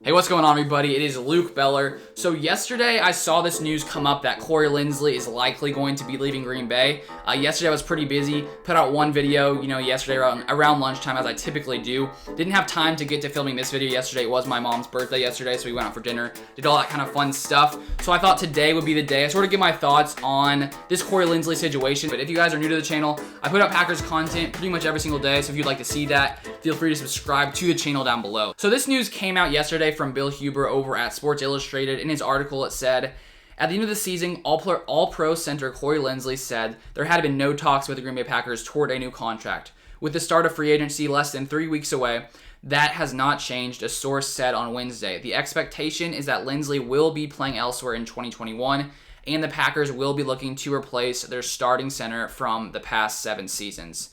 Hey, what's going on, everybody? It is Luke Beller. So yesterday I saw this news come up that Corey Linsley is likely going to be leaving Green Bay. Yesterday I was pretty busy, put out one video, yesterday around lunchtime, as I typically do. Didn't have time to get to filming this video yesterday. It was my mom's birthday yesterday, so we went out for dinner, did all that kind of fun stuff. So I thought today would be the day I sort of give my thoughts on this Corey Linsley situation. But if you guys are new to the channel, I put out Packers content pretty much every single day, so if you'd like to see that, feel free to subscribe to the channel down below. So this news came out yesterday from Bill Huber over at Sports Illustrated. In his article, it said, at the end of the season, All-Pro center Corey Linsley said there had been no talks with the Green Bay Packers toward a new contract. With the start of free agency less than 3 weeks away, that has not changed, a source said on Wednesday. The expectation is that Linsley will be playing elsewhere in 2021, and the Packers will be looking to replace their starting center from the past 7 seasons.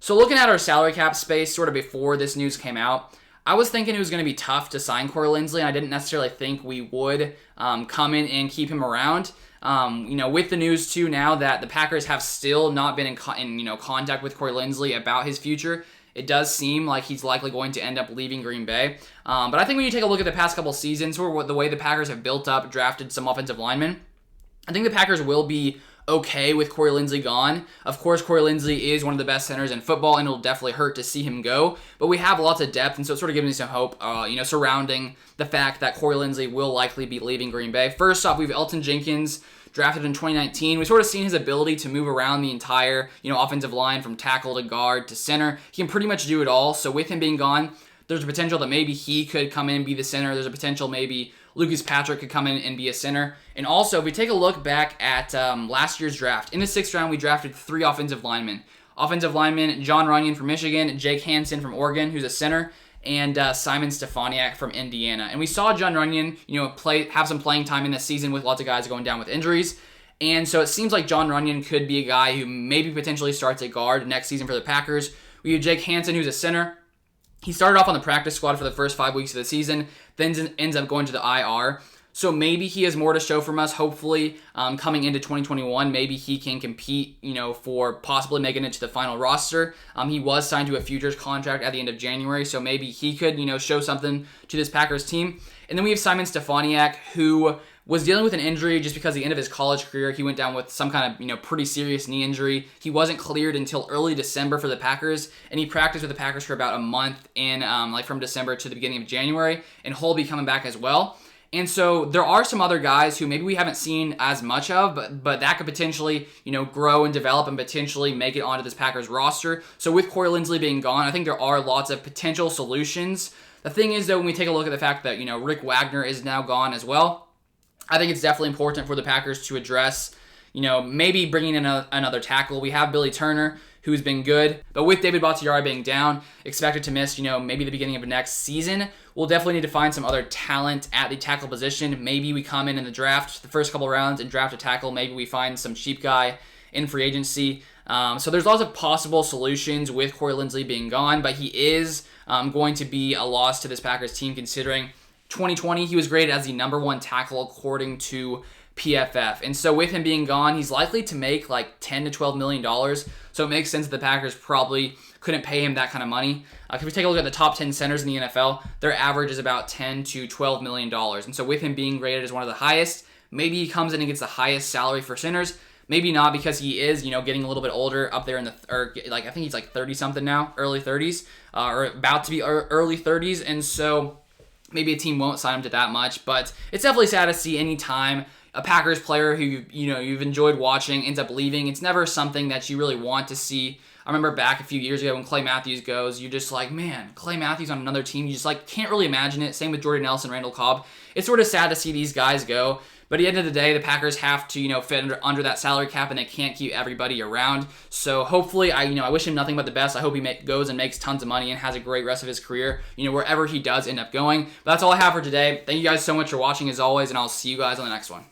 So looking at our salary cap space sort of before this news came out, I was thinking it was going to be tough to sign Corey Linsley, and I didn't necessarily think we would come in and keep him around. With the news too now that the Packers have still not been in contact with Corey Linsley about his future, it does seem like he's likely going to end up leaving Green Bay. But I think when you take a look at the past couple seasons, or the way the Packers have built up, drafted some offensive linemen, I think the Packers will be okay with Corey Linsley gone. Of course, Corey Linsley is one of the best centers in football, and it'll definitely hurt to see him go. But we have lots of depth, and so it sort of gives me some hope, surrounding the fact that Corey Linsley will likely be leaving Green Bay. First off, we have Elgton Jenkins, drafted in 2019. We've sort of seen his ability to move around the entire, offensive line from tackle to guard to center. He can pretty much do it all. So with him being gone, there's a potential that maybe he could come in and be the center. There's a potential maybe Lucas Patrick could come in and be a center. And also, if we take a look back at last year's draft, in the 6th round, we drafted 3 offensive linemen. Offensive lineman Jon Runyan from Michigan, Jake Hansen from Oregon, who's a center, and Simon Stefaniak from Indiana. And we saw Jon Runyan, have some playing time in this season with lots of guys going down with injuries. And so it seems like Jon Runyan could be a guy who maybe potentially starts at guard next season for the Packers. We have Jake Hansen, who's a center. He started off on the practice squad for the first 5 weeks of the season, then ends up going to the IR. So maybe he has more to show from us, hopefully, coming into 2021. Maybe he can compete, for possibly making it to the final roster. He was signed to a futures contract at the end of January, so maybe he could, show something to this Packers team. And then we have Simon Stefaniak, who was dealing with an injury just because at the end of his college career, he went down with some kind of, pretty serious knee injury. He wasn't cleared until early December for the Packers, and he practiced with the Packers for about a month from December to the beginning of January, and he'll be coming back as well. And so there are some other guys who maybe we haven't seen as much of, but that could potentially, grow and develop and potentially make it onto this Packers roster. So with Corey Linsley being gone, I think there are lots of potential solutions. The thing is, though, when we take a look at the fact that, Rick Wagner is now gone as well, I think it's definitely important for the Packers to address, maybe bringing in another tackle. We have Billy Turner, who's been good, but with David Bakhtiari being down, expected to miss, maybe the beginning of next season, we'll definitely need to find some other talent at the tackle position. Maybe we come in the draft, the first couple rounds, and draft a tackle. Maybe we find some cheap guy in free agency. So there's lots of possible solutions with Corey Linsley being gone, but he is going to be a loss to this Packers team considering 2020, he was graded as the #1 tackle according to PFF. And so with him being gone, he's likely to make like $10 to $12 million. So it makes sense that the Packers probably couldn't pay him that kind of money. If we take a look at the top 10 centers in the NFL, their average is about $10 to $12 million. And so with him being graded as one of the highest, maybe he comes in and gets the highest salary for centers. Maybe not, because he is, getting a little bit older, up there in I think he's like 30 something now, early 30s, or about to be early 30s. And so maybe a team won't sign him to that much, but it's definitely sad to see any time a Packers player who you've enjoyed watching ends up leaving. It's never something that you really want to see. I remember back a few years ago when Clay Matthews goes, you're just like, man, Clay Matthews on another team. You just can't really imagine it. Same with Jordy Nelson, Randall Cobb. It's sort of sad to see these guys go. But at the end of the day, the Packers have to, fit under that salary cap, and they can't keep everybody around. So hopefully, I wish him nothing but the best. I hope he goes and makes tons of money and has a great rest of his career, wherever he does end up going. But that's all I have for today. Thank you guys so much for watching as always, and I'll see you guys on the next one.